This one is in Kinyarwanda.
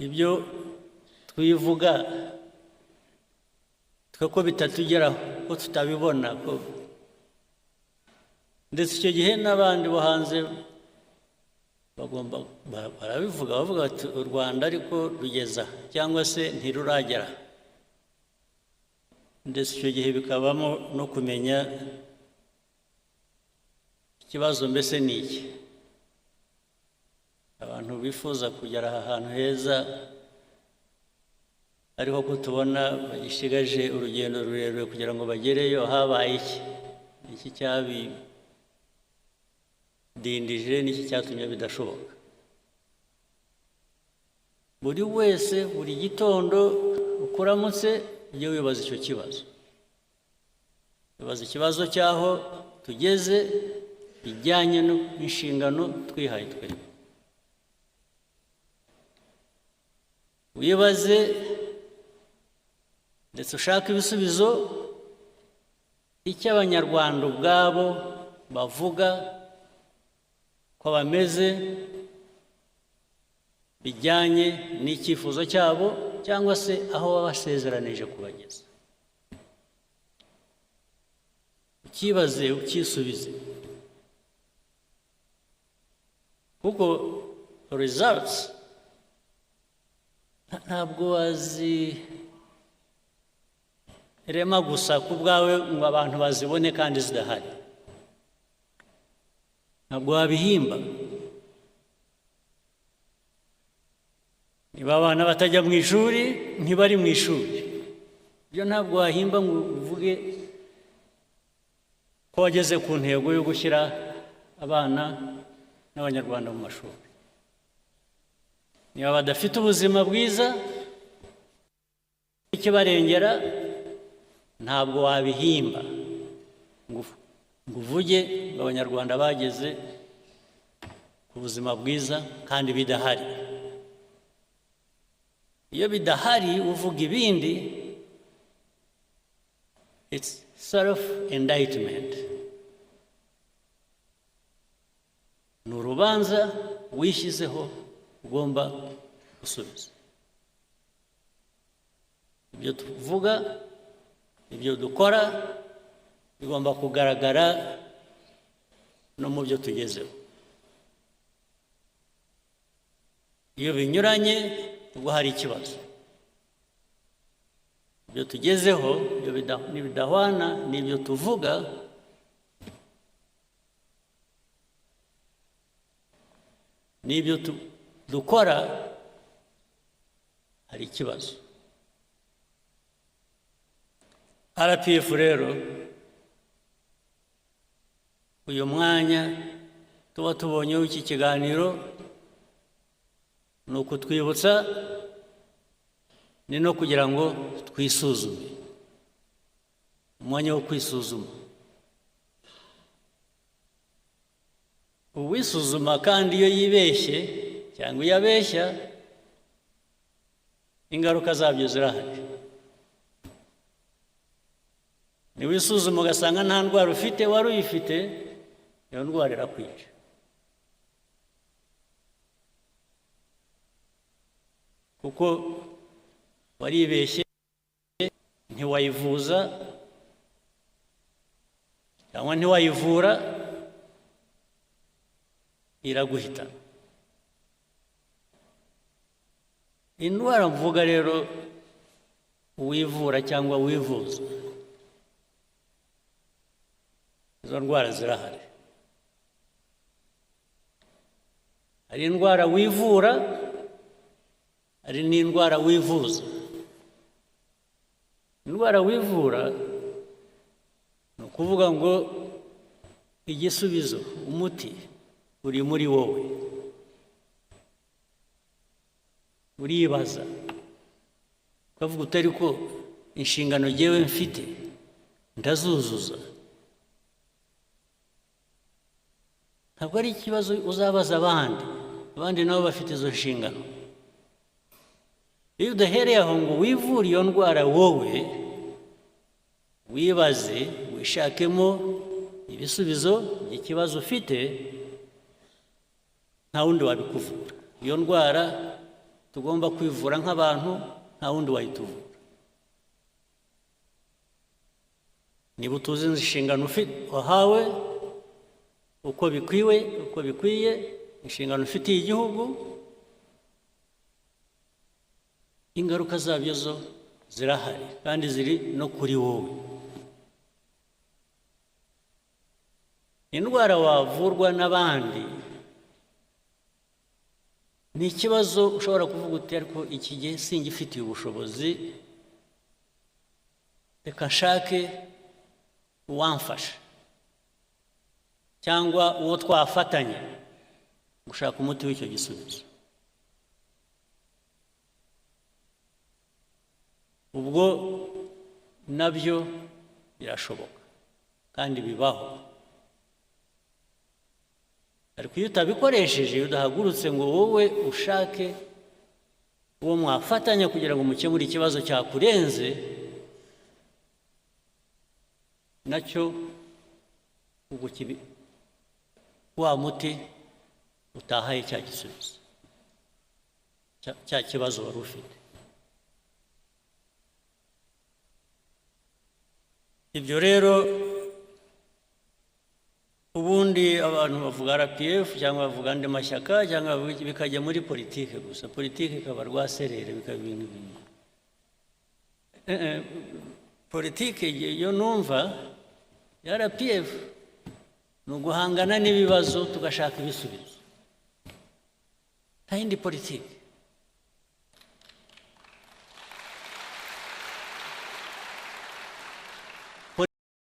ibyo twivuga twe ko bitatugeraho ko tutabibona ko ndetse icyo gihe n'abandi bo hanze bagomba barabivuga bavuga bati u Rwanda ariko rugeza cyangwa se ntiruragera ndetse icyo gihe bikabamo no kumenya ikibazo mbese ni iki abantu bifuza kugera ahantu heza ariho ko tubona bagishigaje urugendo rurerure kugira ngo bagereyo habaye iki cyabidindije n'iki cyatumye bidashoboka buri wese buri gitondo ukuramutse ujye wibaza icyo kibazo wibaza ikibazo cyaho tugeze bijyanye n'inshingano twihaye twebwe wibaze ndetse ushaka ibisubizo icyo abanyarwanda ubwabo bavuga ko bameze bijyanye n'icyifuzo cyabo cyangwa se aho babasezeranije kubageza ukibaze ukisubize kuko results ntabwo wazirema gusa ku bwawe ngo abantu bazibone kandi zidahari ntabwo wabihimba niba abana batajya mu ishuri ntibari mu ishuri ibyo ntabwo wahimba ngo uvuge ko wageze ku ntego yo gushyira abana n'abanyarwanda mu mashuri niba badafite ubuzima bwiza ikibarengera ntabwo wabihimba ngo uvuge ngo abanyarwanda bageze ku buzima bwiza kandi bidahari iyo bidahari uvuga ibindi it's self indictment ni urubanza wishyizeho ugomba gusubiza ibyo tuvuga ibyo dukora bigomba kugaragara no mu byo tugezeho iyo binyuranye ubwo hari ikibazo ibyo tugezeho n'ibidahwana n'ibyo tuvuga n'ibyo dukora hari ikibazo RPF rero uyu mwanya tuba tubonyeho iki kiganiro ni ukutwibutsa ni no kugira ngo twisuzume umwanya wo kwisuzuma uwisuzuma kandi iyo yibeshye cyangwa iyo abeshya ingaruka zabyo zirahari niwisuzuma ugasanga nta ndwara ufite wari uyifite iyo ndwara irakwica kuko waribeshye ntiwayivuza cyangwa ntiwayivura iraguhita indwara mvuga rero uwivura cyangwa wivuza izo ndwara zirahari hari indwara wivura hari n'indwara wivuza indwara wivura ni ukuvuga ngo igisubizo umuti uri muri wowe uribaza ukavuga utari ko inshingano ngewe mfite ndazuzuza ntabwo ari ikibazo uzabaza abandi nabo bafite izo nshingano iyo udahereye aho ngo wivure iyo ndwara wowe wibaze wishakemo ibisubizo by'ikibazo ufite nta wundi wabikuvura iyo ndwara tugomba kwivura nk'abantu nta wundi wayituvura. Niba utuzi inshingano wahawe uko bikwiye inshingano ufitiye igihugu, ingaruka zabyo zo zirahari kandi ziri no kuri wowe. Indwara wavurwa n'abandi ni ikibazo ushobora kuvuga uti ariko iki gihe singifitiye ubushobozi, reka nshake uwamfasha cyangwa uwo twafatanya gushaka umuti w'icyo gisubizo. Ubwo nabyo birashoboka kandi bibaho, ariko iyo utabikoresheje, iyo udahagurutse ngo wowe ushake uwo mwafatanya kugira ngo mukemure ikibazo cyakurenze, nacyo ubwo wa muti utahaye cya gisubizo cya kibazo wari ufite. Ibyo rero ubundi abantu bavuga RPF cyangwa bavuga andi mashyaka cyangwa bikajya muri politike gusa, politike ikaba rwaserere, bikaba ibintu bimwe. Politike yo numva ya RPF ni uguhangana n'ibibazo tugashaka ibisubizo, nta yindi politike.